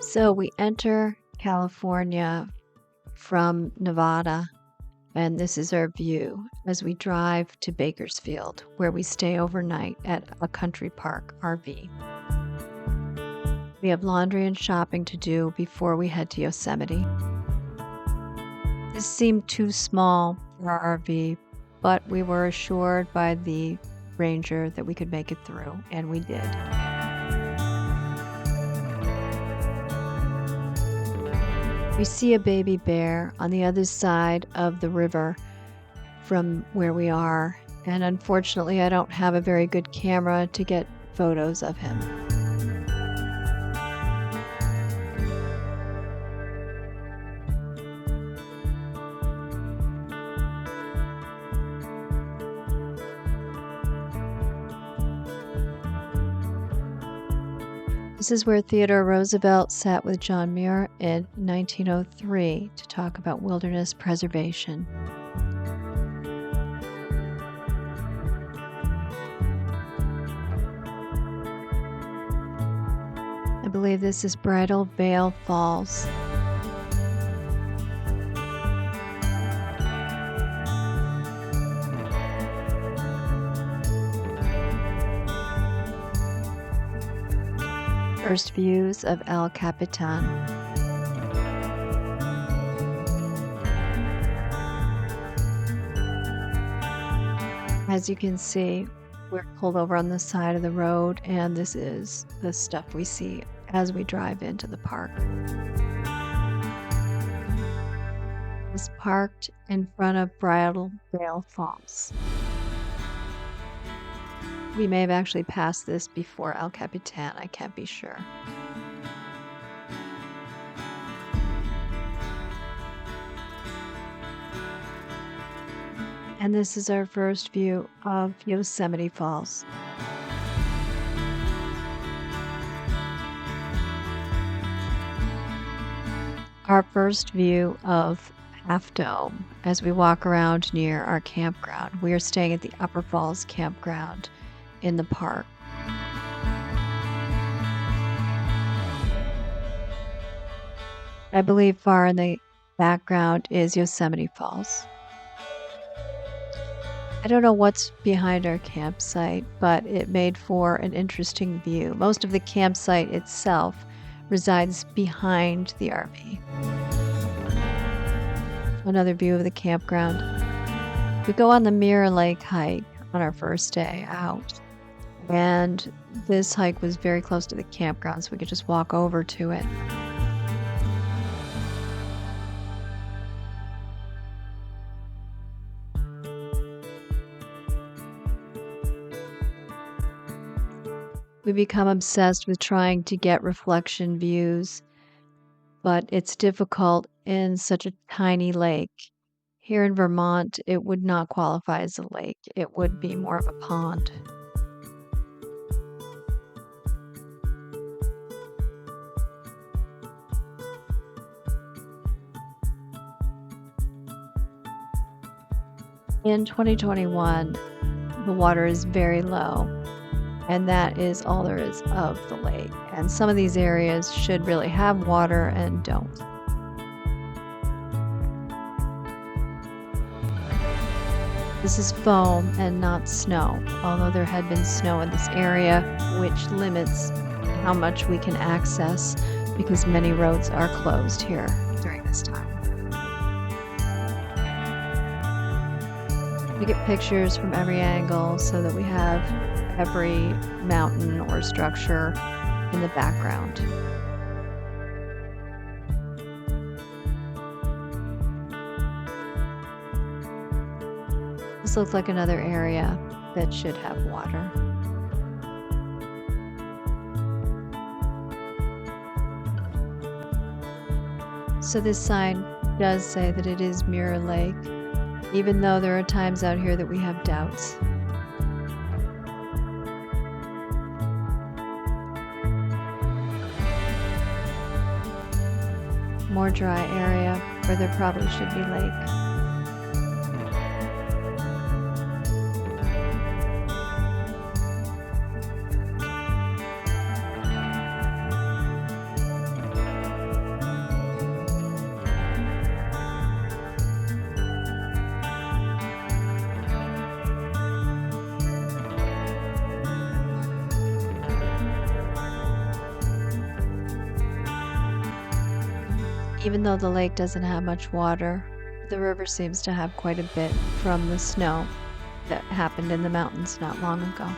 So we enter California from Nevada, and this is our view as we drive to Bakersfield, where we stay overnight at a country park RV. We have laundry and shopping to do before we head to Yosemite. This seemed too small for our RV, but we were assured by the ranger that we could make it through, and we did. We see a baby bear on the other side of the river from where we are, and unfortunately, I don't have a very good camera to get photos of him. This is where Theodore Roosevelt sat with John Muir in 1903 to talk about wilderness preservation. I believe this is Bridal Veil Falls. First views of El Capitan. As you can see, we're pulled over on the side of the road, and this is the stuff we see as we drive into the park. It's parked in front of Bridal Veil Falls. We may have actually passed this before El Capitan, I can't be sure. And this is our first view of Yosemite Falls. Our first view of Half Dome as we walk around near our campground. We are staying at the Upper Falls campground in the park. I believe far in the background is Yosemite Falls. I don't know what's behind our campsite, but it made for an interesting view. Most of the campsite itself resides behind the RV. Another view of the campground. We go on the Mirror Lake hike on our first day out, and this hike was very close to the campground, so we could just walk over to it. We become obsessed with trying to get reflection views, but it's difficult in such a tiny lake. Here in Vermont, it would not qualify as a lake. It would be more of a pond. In 2021, the water is very low, and that is all there is of the lake. And some of these areas should really have water and don't. This is foam and not snow, although there had been snow in this area, which limits how much we can access because many roads are closed here during this time. We get pictures from every angle so that we have every mountain or structure in the background. This looks like another area that should have water. So this sign does say that it is Mirror Lake, even though there are times out here that we have doubts. More dry area where there probably should be lake. Even though the lake doesn't have much water, the river seems to have quite a bit from the snow that happened in the mountains not long ago.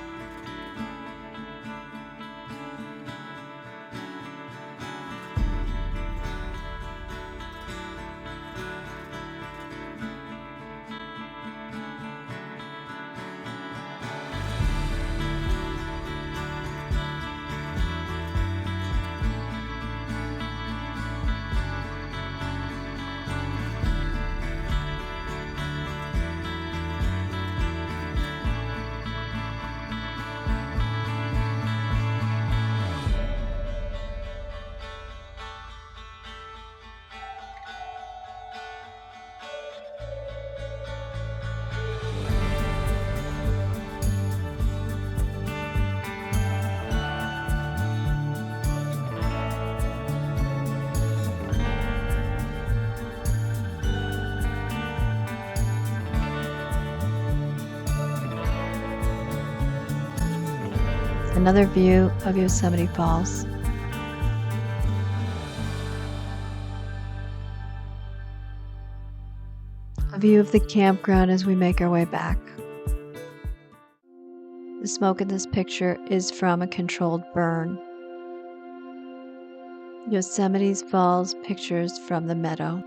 Another view of Yosemite Falls. A view of the campground as we make our way back. The smoke in this picture is from a controlled burn. Yosemite Falls pictures from the meadow.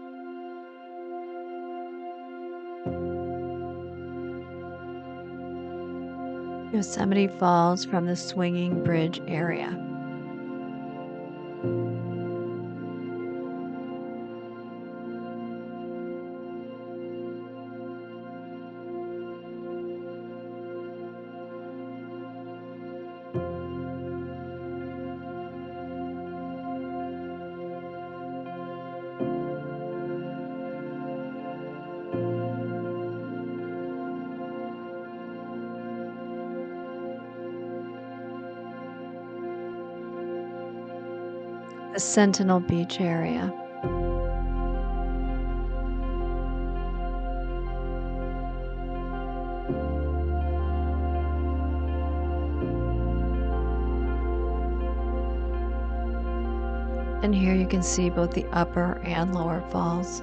Yosemite Falls from the swinging bridge area. The Sentinel Beach area. And here you can see both the upper and lower falls.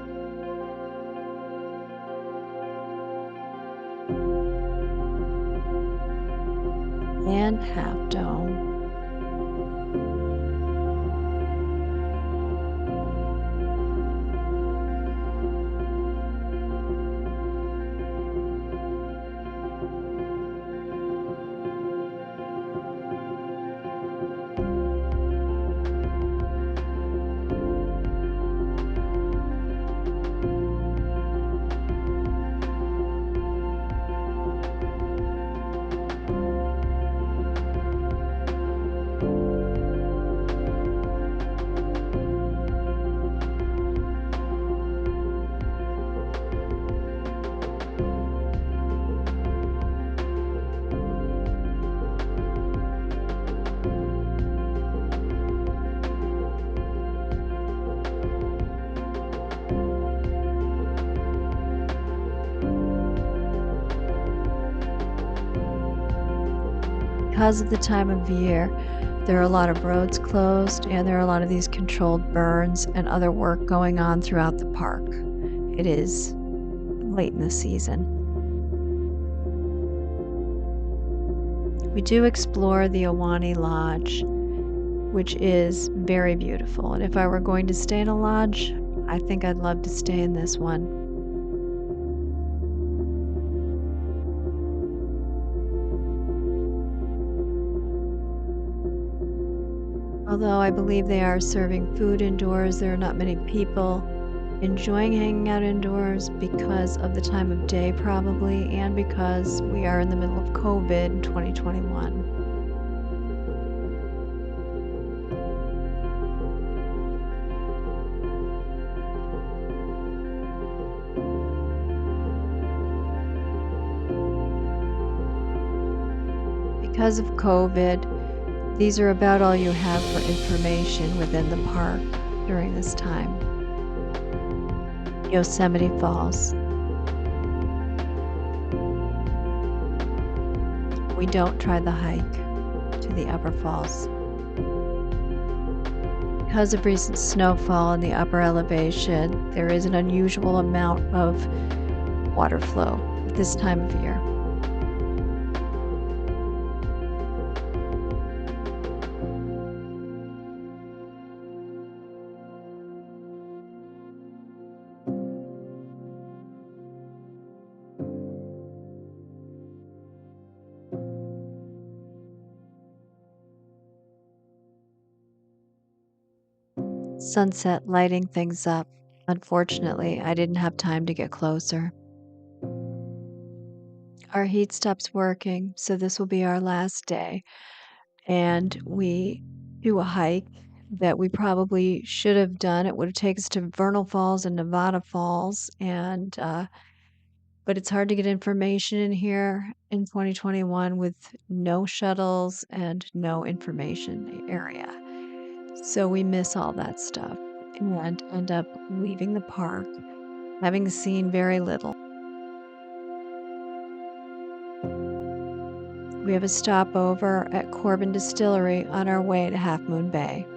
And Half Dome. Because of the time of year, there are a lot of roads closed and there are a lot of these controlled burns and other work going on throughout the park. It is late in the season. We do explore the Awani Lodge, which is very beautiful. And if I were going to stay in a lodge, I think I'd love to stay in this one. Although I believe they are serving food indoors, there are not many people enjoying hanging out indoors because of the time of day probably, and because we are in the middle of COVID in 2021. Because of COVID, these are about all you have for information within the park during this time. Yosemite Falls. We don't try the hike to the upper falls because of recent snowfall in the upper elevation, there is an unusual amount of water flow this time of year. Sunset lighting things up. Unfortunately, I didn't have time to get closer. Our heat stops working, so this will be our last day. And we do a hike that we probably should have done. It would have taken us to Vernal Falls and Nevada Falls, and but it's hard to get information in here in 2021 with no shuttles and no information area. So we miss all that stuff and end up leaving the park, having seen very little. We have a stopover at Corbin Distillery on our way to Half Moon Bay.